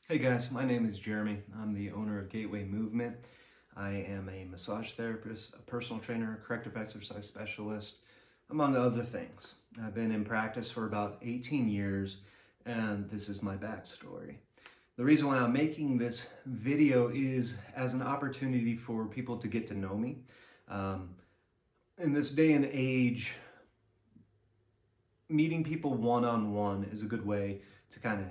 Hey guys, my name is Jeremy. I'm the owner of Gateway Movement. I am a massage therapist, a personal trainer, corrective exercise specialist, among other things. I've been in practice for about 18 years, and this is my backstory. The reason why I'm making this video is as an opportunity for people to get to know me. Um, in this day and age, meeting people one-on-one is a good way to kind of,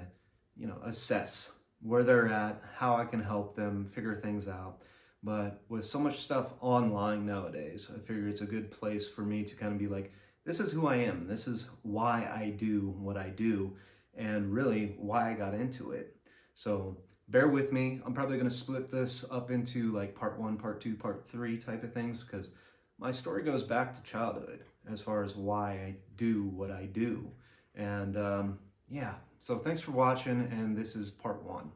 assess where they're at, how I can help them figure things out. But with so much stuff online nowadays, I figure it's a good place for me to kind of be like, this is who I am. This is why I do what I do, and really why I got into it. So bear with me. I'm probably going to split this up into like part one, part two, part three type of things, because my story goes back to childhood as far as why I do what I do. And yeah, so thanks for watching, and this is part one.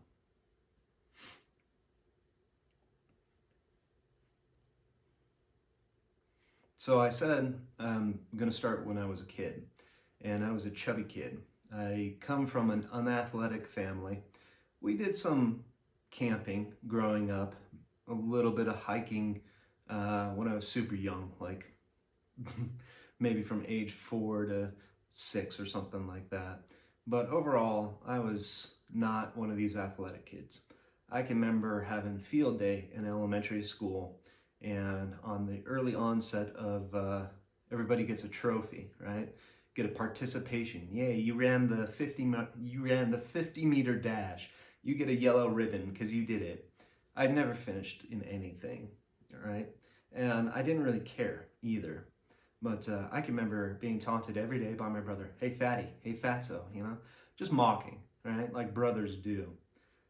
So I said I'm going to start when I was a kid, and I was a chubby kid. I come from an unathletic family. We did some camping growing up, a little bit of hiking when I was super young, like maybe from age 4 to 6 or something like that. But overall, I was not one of these athletic kids. I can remember having field day in elementary school, and on the early onset of everybody gets a trophy, right? Get a participation. Yay, you ran the 50-meter dash. You get a yellow ribbon because you did it. I'd never finished in anything, right? And I didn't really care either. But I can remember being taunted every day by my brother. Hey, fatty. Hey, fatso. Just mocking, right? Like brothers do.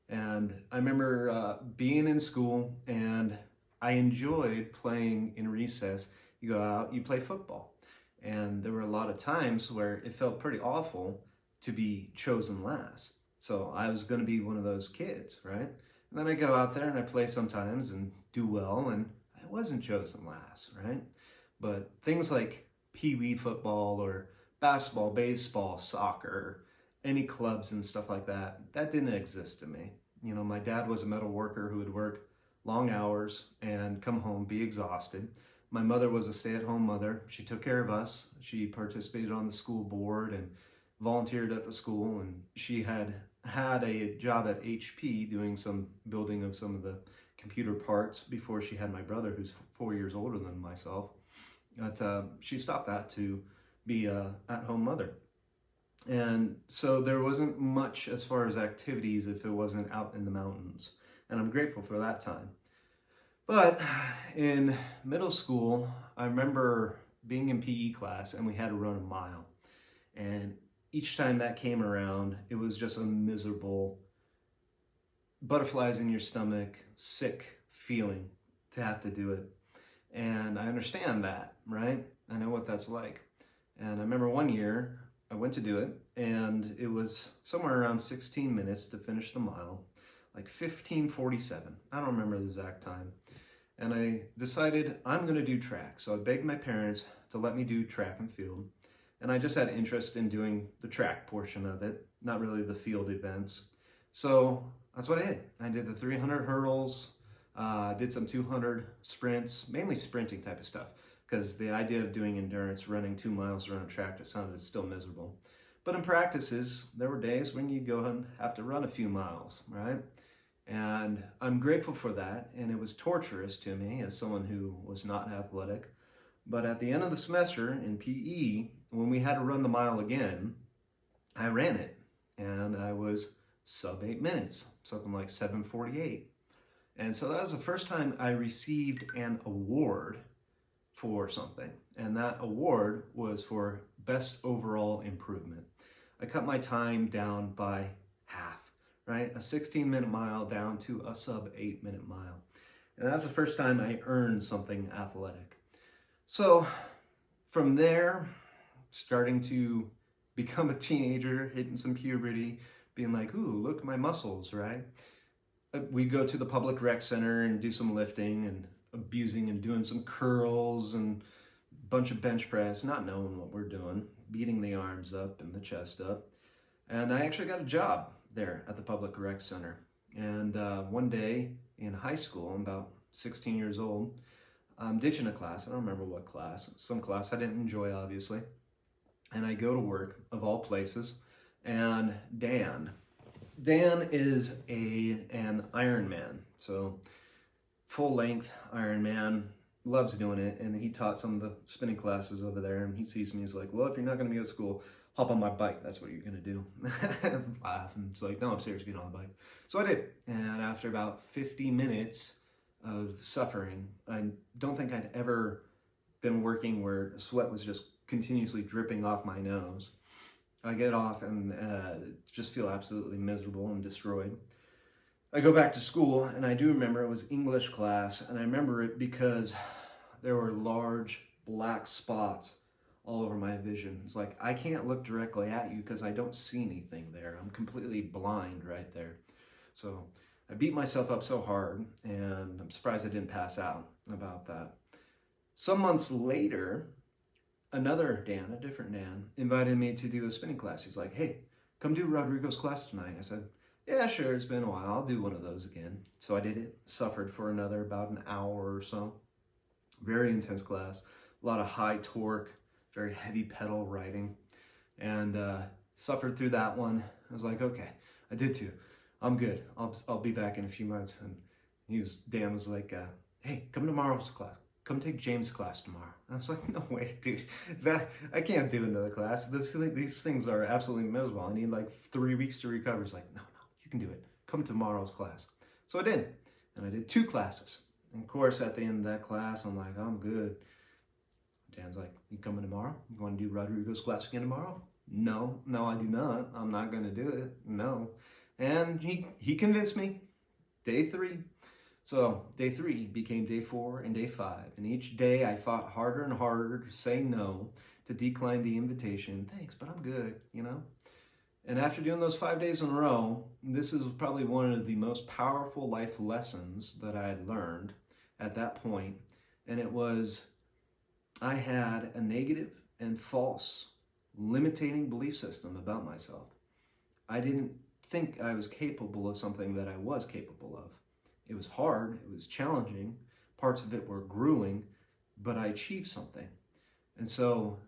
And I remember being in school, and I enjoyed playing in recess. You go out, you play football. And there were a lot of times where it felt pretty awful to be chosen last. So I was going to be one of those kids, right? And then I go out there and I play sometimes and do well, and I wasn't chosen last, right? But things like pee-wee football or basketball, baseball, soccer, any clubs and stuff like that, that didn't exist to me. My dad was a metal worker who would work long hours and come home, be exhausted. My mother was a stay-at-home mother. She took care of us. She participated on the school board and volunteered at the school, and she had a job at HP doing some building of some of the computer parts before she had my brother, who's 4 years older than myself. But she stopped that to be a at-home mother. And so there wasn't much as far as activities if it wasn't out in the mountains. And I'm grateful for that time. But in middle school, I remember being in PE class and we had to run a mile. And each time that came around, it was just a miserable, butterflies in your stomach, sick feeling to have to do it. And I understand that, right? I know what that's like. And I remember one year I went to do it, and it was somewhere around 16 minutes to finish the mile, like 15:47. I don't remember the exact time. And I decided I'm going to do track. So I begged my parents to let me do track and field. And I just had interest in doing the track portion of it, not really the field events. So that's what I did. I did the 300 hurdles, did some 200 sprints, mainly sprinting type of stuff, because the idea of doing endurance, running 2 miles around a track, just sounded still miserable. But in practices, there were days when you go and have to run a few miles, right? And I'm grateful for that, and it was torturous to me as someone who was not athletic. But at the end of the semester in PE, when we had to run the mile again, I ran it, and I was sub 8 minutes, something like 7:48. And so that was the first time I received an award for something, and that award was for best overall improvement. I cut my time down by half, right? A 16-minute mile down to a sub 8-minute mile. And that's the first time I earned something athletic. So from there, starting to become a teenager, hitting some puberty, being like, ooh, look at my muscles, right? We go to the public rec center and do some lifting and abusing and doing some curls and a bunch of bench press, not knowing what we're doing, beating the arms up and the chest up. And I actually got a job there at the public rec center. And one day in high school, I'm about 16 years old, I'm ditching a class. I don't remember what class. Some class I didn't enjoy, obviously. And I go to work, of all places, and Dan is an Ironman. So full length Ironman, loves doing it. And he taught some of the spinning classes over there. And he sees me, he's like, well, if you're not going to be at school, hop on my bike. That's what you're going to do. Laugh. And it's like, no, I'm serious, get on the bike. So I did. And after about 50 minutes of suffering, I don't think I'd ever been working where sweat was just continuously dripping off my nose. I get off and just feel absolutely miserable and destroyed. I go back to school, and I do remember it was English class, and I remember it because there were large black spots all over my vision. It's like, I can't look directly at you because I don't see anything there. I'm completely blind right there. So I beat myself up so hard, and I'm surprised I didn't pass out about that. Some months later, another Dan, a different Dan, invited me to do a spinning class. He's like, hey, come do Rodrigo's class tonight. I said, yeah, sure, it's been a while. I'll do one of those again. So I did it, suffered for another about an hour or so. Very intense class, a lot of high torque, very heavy pedal riding, and suffered through that one. I was like, okay, I did too. I'm good. I'll be back in a few months. And Dan was like, hey, come to tomorrow's class. Come take James' class tomorrow. And I was like, no way, dude. I can't do another class. These things are absolutely miserable. I need like 3 weeks to recover. It's like, no, you can do it. Come to tomorrow's class. So I did. And I did 2 classes. And of course, at the end of that class, I'm like, I'm good. Dan's like, you coming tomorrow? You want to do Rodrigo's class again tomorrow? No, I do not. I'm not going to do it. No. And he convinced me. Day 3. So day 3 became day 4 and day 5. And each day I fought harder and harder to say no, to decline the invitation. Thanks, but I'm good, you know? And after doing those 5 days in a row, this is probably one of the most powerful life lessons that I had learned at that point. And it was, I had a negative and false limiting belief system about myself. I didn't think I was capable of something that I was capable of. It was hard, it was challenging, parts of it were grueling, but I achieved something. And so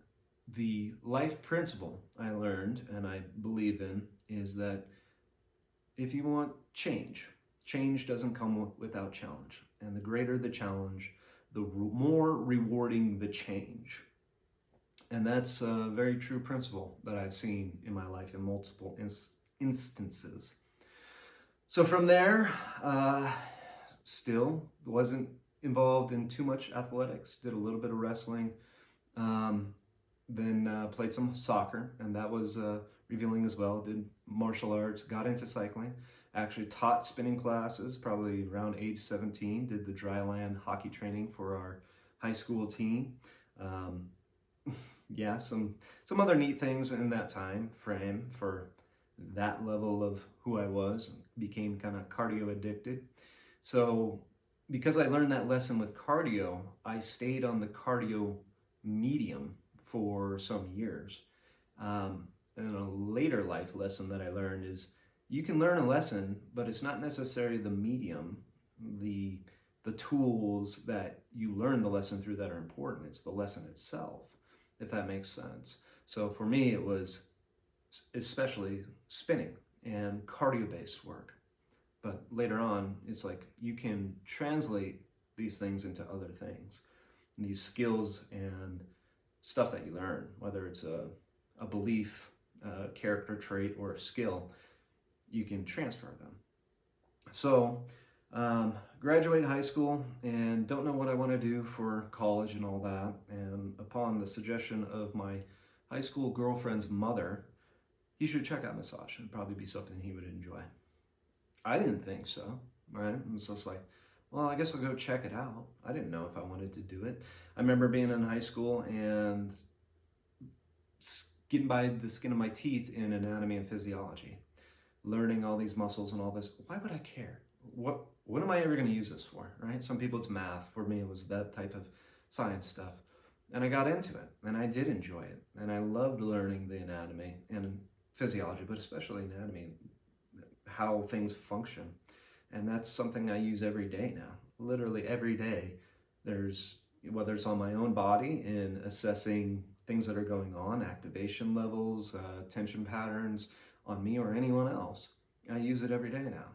the life principle I learned and I believe in is that if you want change, change doesn't come without challenge. And the greater the challenge, the more rewarding the change. And that's a very true principle that I've seen in my life in multiple instances. So from there, still wasn't involved in too much athletics, did a little bit of wrestling, then played some soccer, and that was revealing as well. Did martial arts, got into cycling, actually taught spinning classes probably around age 17, did the dryland hockey training for our high school team. Yeah, some other neat things in that time frame for that level of who I was. Became kind of cardio addicted. So because I learned that lesson with cardio, I stayed on the cardio medium for some years. And a later life lesson that I learned is you can learn a lesson, but it's not necessarily the medium, the tools that you learn the lesson through that are important. It's the lesson itself, if that makes sense. So for me, it was especially spinning and cardio-based work. But later on, it's like you can translate these things into other things. And these skills and stuff that you learn, whether it's a belief, a character trait, or a skill, you can transfer them. So graduate high school and don't know what I want to do for college and all that. And upon the suggestion of my high school girlfriend's mother, you should check out massage. It'd probably be something he would enjoy. I didn't think so, right? It was just like, well, I guess I'll go check it out. I didn't know if I wanted to do it. I remember being in high school and getting by the skin of my teeth in anatomy and physiology, learning all these muscles and all this. Why would I care? What am I ever going to use this for, right? Some people it's math. For me, it was that type of science stuff. And I got into it, and I did enjoy it. And I loved learning the anatomy and physiology, but especially anatomy. how things function. And that's something I use every day now. Literally every day, there's, whether it's on my own body in assessing things that are going on, activation levels, tension patterns on me or anyone else. I use it every day now.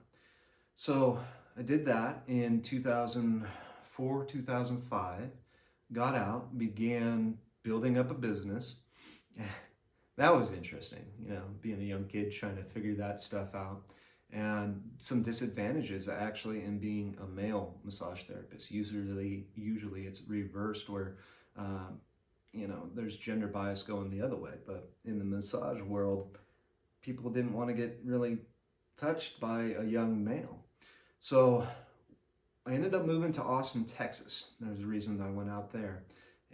So I did that in 2004, 2005, got out, began building up a business. That was interesting, being a young kid trying to figure that stuff out. And some disadvantages actually in being a male massage therapist. Usually it's reversed where, there's gender bias going the other way. But in the massage world, people didn't want to get really touched by a young male. So I ended up moving to Austin, Texas. There's a reason I went out there.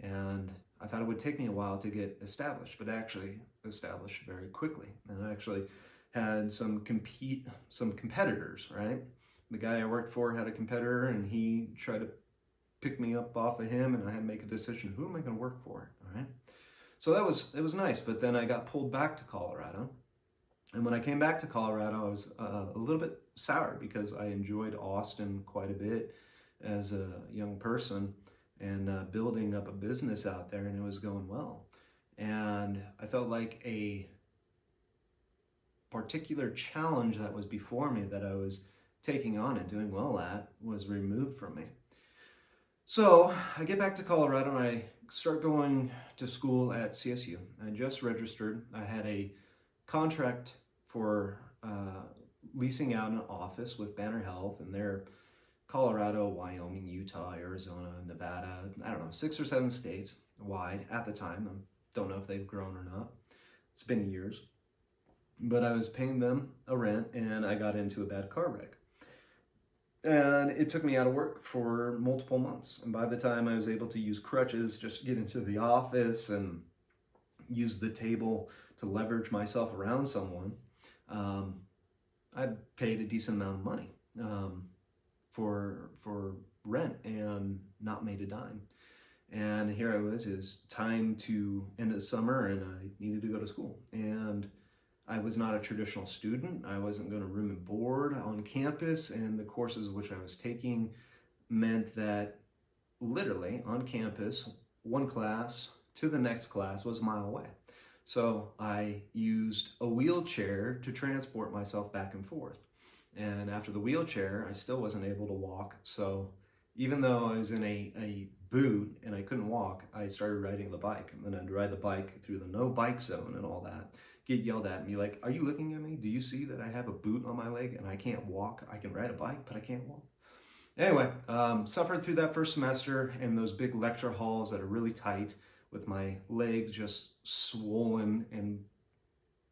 And I thought it would take me a while to get established, but actually established very quickly. And I actually had some competitors, right? The guy I worked for had a competitor, and he tried to pick me up off of him, and I had to make a decision, who am I going to work for, all right? So it was nice, but then I got pulled back to Colorado. And when I came back to Colorado, I was a little bit sour because I enjoyed Austin quite a bit as a young person and building up a business out there, and it was going well. And I felt like a particular challenge that was before me that I was taking on and doing well at was removed from me. So I get back to Colorado and I start going to school at CSU. I just registered. I had a contract for leasing out an office with Banner Health, and they're Colorado, Wyoming, Utah, Arizona, Nevada, 6 or 7 states wide at the time. I don't know if they've grown or not. It's been years. But I was paying them a rent, and I got into a bad car wreck. And it took me out of work for multiple months. And by the time I was able to use crutches, just get into the office and use the table to leverage myself around someone, I'd paid a decent amount of money for rent and not made a dime. And here I was, it was time to end the summer, and I needed to go to school. And I was not a traditional student. I wasn't going to room and board on campus, and the courses which I was taking meant that literally on campus, one class to the next class was a mile away. So I used a wheelchair to transport myself back and forth. And after the wheelchair, I still wasn't able to walk. So even though I was in a boot and I couldn't walk, I started riding the bike. And then I'd ride the bike through the no bike zone and all that. Get yelled at me like, are you looking at me? Do you see that I have a boot on my leg and I can't walk? I can ride a bike, but I can't walk. Anyway, suffered through that first semester in those big lecture halls that are really tight with my leg just swollen and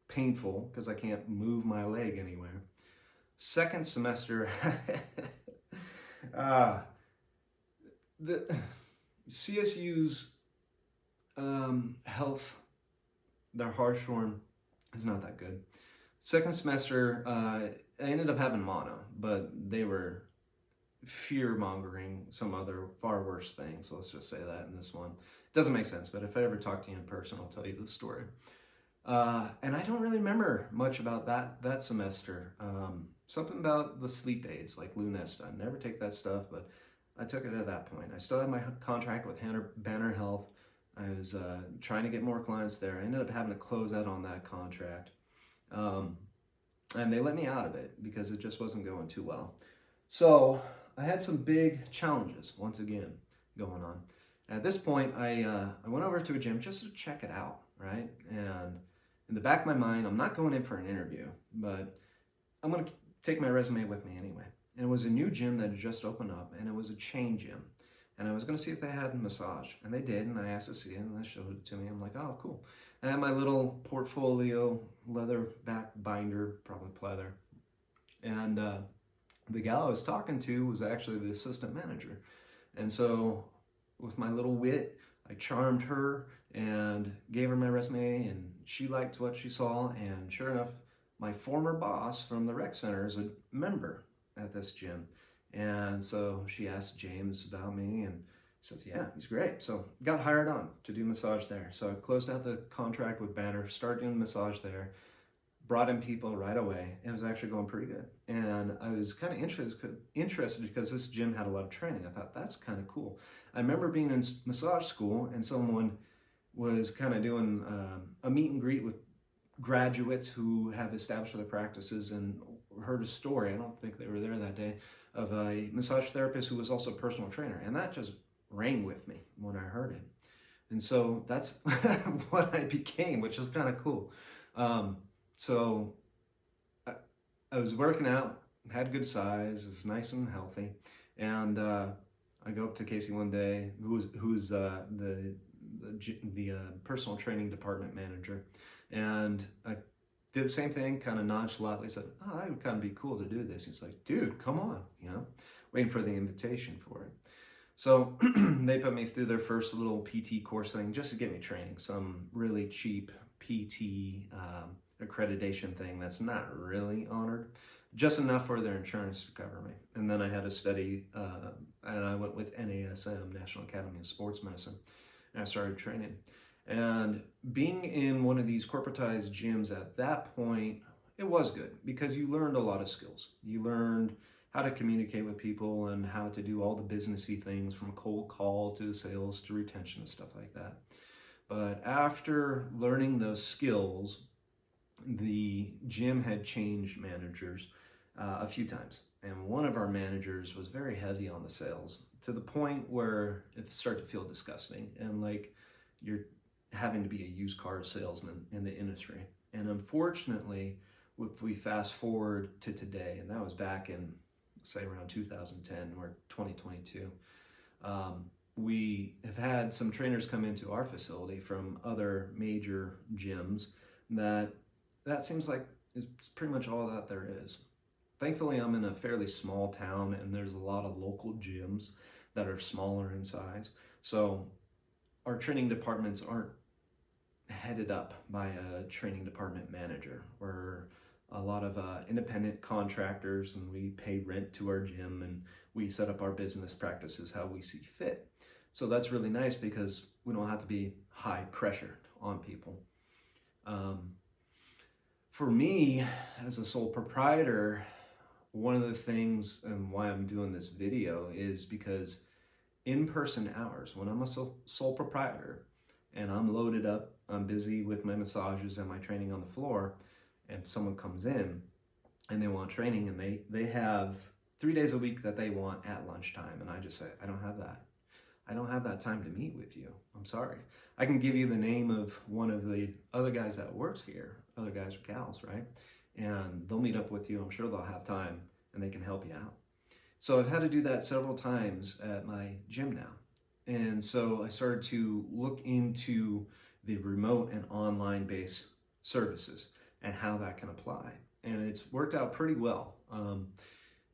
painful because I can't move my leg anywhere. Second semester, the CSU's health, their Hartshorn is not that good. Second semester, I ended up having mono, but they were fear-mongering some other far worse things. So let's just say that in this one. It doesn't make sense, but if I ever talk to you in person, I'll tell you the story. And I don't really remember much about that semester. Something about the sleep aids, like Lunesta. I never take that stuff, but I took it at that point. I still had my contract with Banner Health. I was trying to get more clients there. I ended up having to close out on that contract. And they let me out of it because it just wasn't going too well. So I had some big challenges, once again, going on. And at this point, I went over to a gym just to check it out, right? And in the back of my mind, I'm not going in for an interview, but I'm going to take my resume with me anyway. And it was a new gym that had just opened up, and it was a chain gym. And I was going to see if they had a massage. And they did, and I asked to see it, and they showed it to me. I'm like, oh, cool. I had my little portfolio leather back binder, probably pleather. And the gal I was talking to was actually the assistant manager. And so with my little wit, I charmed her and gave her my resume, and she liked what she saw. And sure enough, my former boss from the rec center is a member at this gym. And so she asked James about me, and he says, yeah, he's great. So got hired on to do massage there. So I closed out the contract with Banner, started doing massage there. brought in people right away. It was actually going pretty good. And I was kind of interested because this gym had a lot of training. I thought, that's kind of cool. I remember being in massage school and someone was kind of doing a meet and greet with graduates who have established their practices, and heard a story, I don't think they were there that day, of a massage therapist who was also a personal trainer. And that just rang with me when I heard it. And so that's what I became, which is kind of cool. So I was working out, had good size, was nice and healthy. And I go up to Casey one day, who's the personal training department manager. And I did the same thing, kind of nonchalantly said, oh, that would kind of be cool to do this. He's like, dude, come on, waiting for the invitation for it. So they put me through their first little PT course thing just to get me training, some really cheap PT accreditation thing that's not really honored, just enough for their insurance to cover me. And then I had to study, and I went with NASM, National Academy of Sports Medicine, and I started training. And being in one of these corporatized gyms at that point, it was good because you learned a lot of skills. You learned how to communicate with people and how to do all the businessy things, from cold call to sales to retention and stuff like that. But after learning those skills, the gym had changed managers a few times. And one of our managers was very heavy on the sales, to the point where it started to feel disgusting and like you're having to be a used car salesman in the industry. And unfortunately, if we fast forward to today, and that was back in, say, around 2010, we're 2022, we have had some trainers come into our facility from other major gyms that seems like is pretty much all that there is. Thankfully, I'm in a fairly small town and there's a lot of local gyms that are smaller in size. So our training departments aren't headed up by a training department manager. We're a lot of independent contractors, and we pay rent to our gym, and we set up our business practices how we see fit. So that's really nice because we don't have to be high pressure on people. For me, as a sole proprietor, one of the things and why I'm doing this video is because in-person hours, when I'm a sole proprietor and I'm loaded up, I'm busy with my massages and my training on the floor, and someone comes in and they want training, and they have 3 days a week that they want at lunchtime, and I just say, I don't have that. I don't have that time to meet with you. I'm sorry. I can give you the name of one of the other guys that works here, other guys or gals, right? And they'll meet up with you. I'm sure they'll have time and they can help you out. So I've had to do that several times at my gym now. And so I started to look into the remote and online based services and how that can apply. And it's worked out pretty well.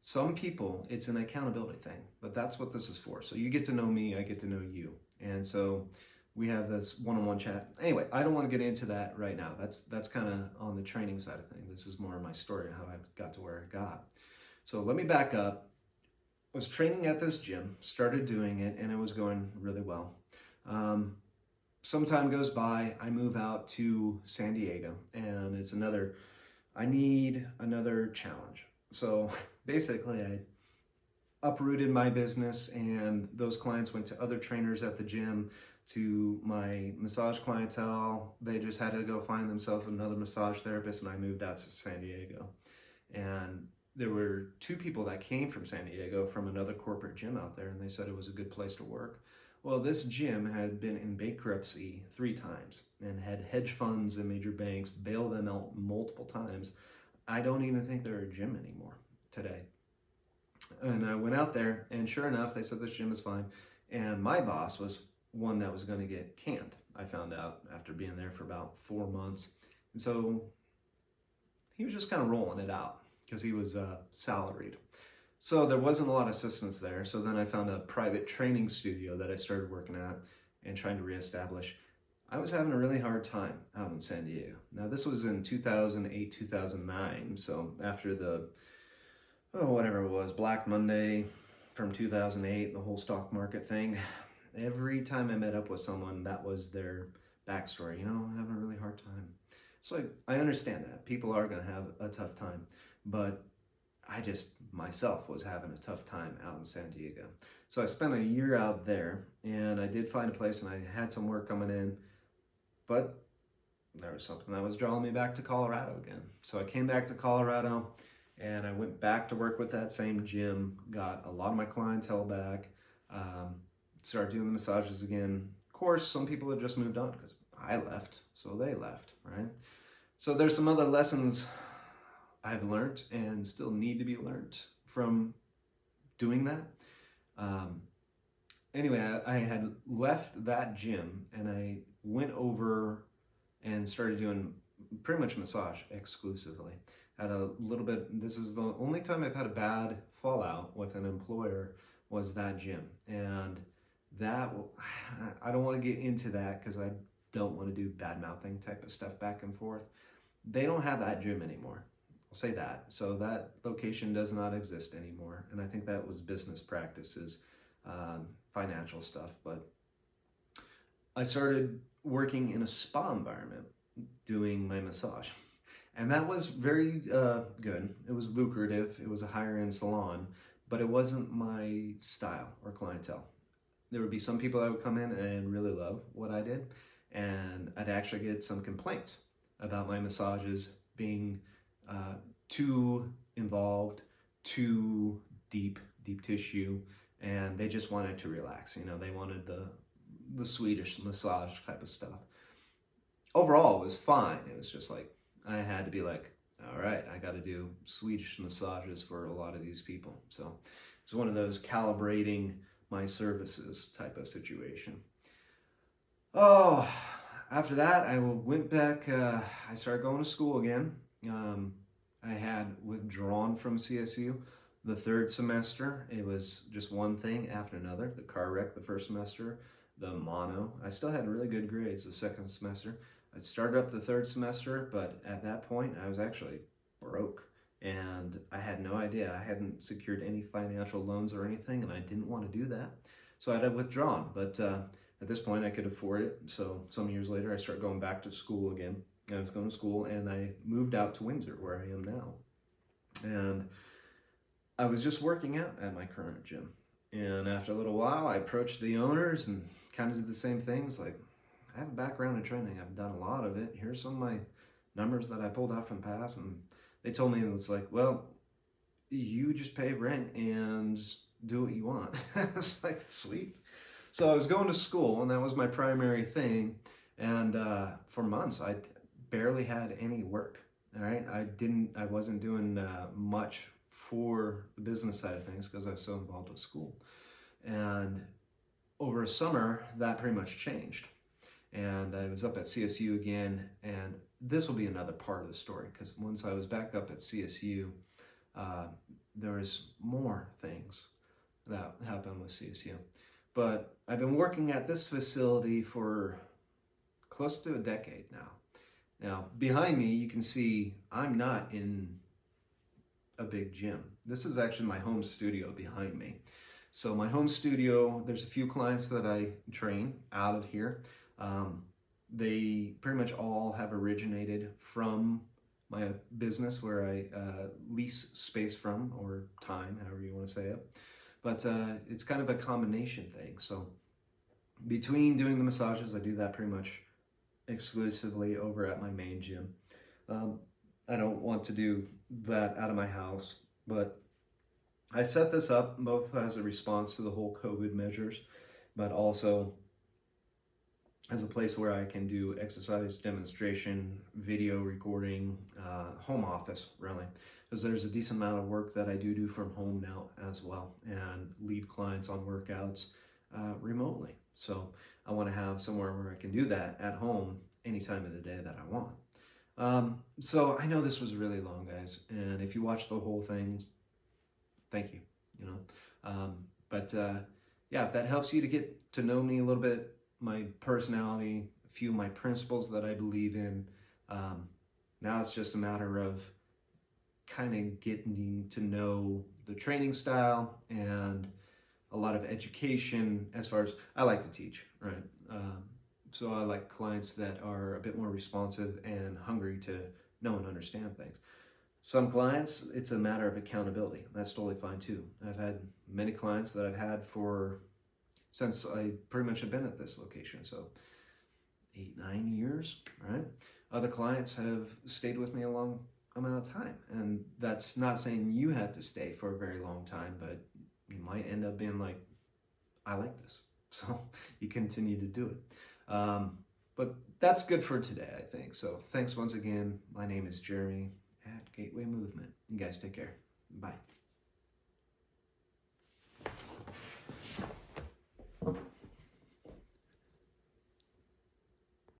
Some people, it's an accountability thing, but that's what this is for. So you get to know me, I get to know you. And so we have this one-on-one chat. Anyway, I don't want to get into that right now. That's kind of on the training side of things. This is more of my story, how I got to where I got. So let me back up. I was training at this gym, started doing it, and it was going really well. Some time goes by, I move out to San Diego, and it's I need another challenge. So basically, I uprooted my business, and those clients went to other trainers at the gym, to my massage clientele. They just had to go find themselves another massage therapist, and I moved out to San Diego. And there were 2 people that came from San Diego from another corporate gym out there, and they said it was a good place to work. Well, this gym had been in bankruptcy 3 times and had hedge funds and major banks bail them out multiple times. I don't even think they're a gym anymore today. And I went out there, and sure enough, they said this gym is fine. And my boss was one that was going to get canned, I found out after being there for about 4 months. And so he was just kind of rolling it out because he was salaried. So there wasn't a lot of assistance there. So then I found a private training studio that I started working at and trying to reestablish. I was having a really hard time out in San Diego. Now this was in 2008, 2009. So after the, whatever it was, Black Monday from 2008, the whole stock market thing. Every time I met up with someone, that was their backstory. I'm having a really hard time. So I understand that. People are going to have a tough time. But I just myself was having a tough time out in San Diego. So I spent a year out there, and I did find a place, and I had some work coming in, but there was something that was drawing me back to Colorado again. So I came back to Colorado, and I went back to work with that same gym, got a lot of my clientele back, started doing the massages again. Of course, some people had just moved on because I left, so they left, right? So there's some other lessons I've learned and still need to be learned from doing that. Um, anyway, I had left that gym and I went over and started doing pretty much massage exclusively. Had a little bit, this is the only time I've had a bad fallout with an employer was that gym. And that, I don't want to get into that because I don't want to do bad mouthing type of stuff back and forth. They don't have that gym anymore. I'll say that. So that location does not exist anymore. And I think that was business practices, financial stuff. But I started working in a spa environment doing my massage. And that was very good. It was lucrative. It was a higher end salon, but it wasn't my style or clientele. There would be some people that would come in and really love what I did. And I'd actually get some complaints about my massages being too involved, too deep tissue, and they just wanted to relax. You know, they wanted the Swedish massage type of stuff. Overall, it was fine. It was just like, I had to be like, all right, I got to do Swedish massages for a lot of these people. So it's one of those calibrating my services type of situation. Oh, after that, I went back, I started going to school again. I had withdrawn from CSU the third semester. It was just one thing after another. The car wreck the first semester, the mono. I still had really good grades the second semester. I started up the third semester, but at that point, I was actually broke. And I had no idea. I hadn't secured any financial loans or anything, and I didn't want to do that. So I had withdrawn, but at this point, I could afford it. So some years later, I started going back to school again. I was going to school and I moved out to Windsor where I am now. And I was just working out at my current gym. And after a little while, I approached the owners and kind of did the same things. Like, I have a background in training. I've done a lot of it. Here's some of my numbers that I pulled out from the past. And they told me, it's like, well, you just pay rent and do what you want. I was like, sweet. So I was going to school and that was my primary thing. And for months, I barely had any work. All right, I wasn't doing much for the business side of things because I was so involved with school. And over a summer, that pretty much changed. And I was up at CSU again, and this will be another part of the story because once I was back up at CSU, there was more things that happened with CSU. But I've been working at this facility for close to a decade now. Now, behind me, you can see I'm not in a big gym. This is actually my home studio behind me. So my home studio, there's a few clients that I train out of here. They pretty much all have originated from my business where I lease space from, or time, however you want to say it. But it's kind of a combination thing. So between doing the massages, I do that pretty much exclusively over at my main gym. I don't want to do that out of my house, but I set this up both as a response to the whole COVID measures, but also as a place where I can do exercise demonstration, video recording, home office, really. Because there's a decent amount of work that I do from home now as well, and lead clients on workouts remotely. So I want to have somewhere where I can do that at home any time of the day that I want. So I know this was really long, guys, and if you watched the whole thing, thank you, yeah, if that helps you to get to know me a little bit, my personality, a few of my principles that I believe in, now it's just a matter of kind of getting to know the training style and a lot of education as far as I like to teach, right? So I like clients that are a bit more responsive and hungry to know and understand things. Some clients, it's a matter of accountability. That's totally fine too. I've had many clients that I've had for since I pretty much have been at this location. So 8, 9 years, right? Other clients have stayed with me a long amount of time. And that's not saying you had to stay for a very long time, but you might end up being like, I like this. So you continue to do it. But that's good for today, I think. So thanks once again. My name is Jeremy at Gateway Movement. You guys take care. Bye.